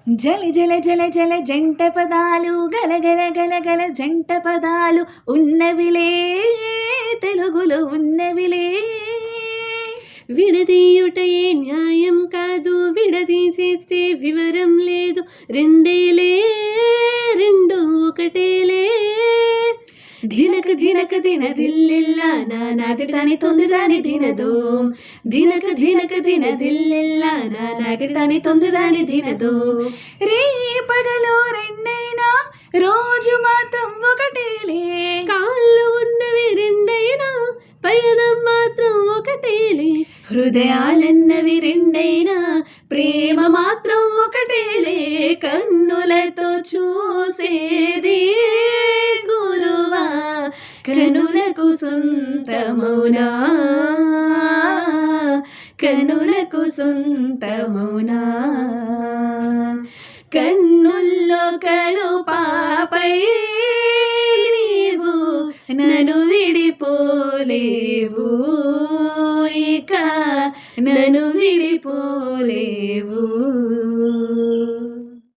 జల జల జల జల జంట పదాలు గలగల గలగల జంట పదాలు ఉన్నవిలే తెలుగులో ఉన్నవిలే. విడదీయుటయే న్యాయం కాదు, విడదీసేస్తే వివరం లేదు. రెండేలే రెండు ఒకటేలే. ధినక ధినక దిన దిల్లిల్లా నానాదిటాని తొందిదాని దినదోం. ధినక ధినక దిన దిల్లిల్లా నానాదిటాని తొందిదాని దినదోం. రే పగలో రెండైనా రోజు మాత్రం ఒకటేలే. కాళ్ళు ఉన్నవి రెండైనా పయనం మాత్రం ఒకటేలే. హృదయాలన్నవి రెండైనా ప్రేమ మాత్రం ఒకటేలే. కన్నులతో చూసేది గురువా కనులకు సొంతమౌనా, కనులకు సొంతమౌనా. కన్నుల్లో కను పాపై నీవు నన్ను విడిపోలేవు, ఇక నన్ను విడిపోలేవు.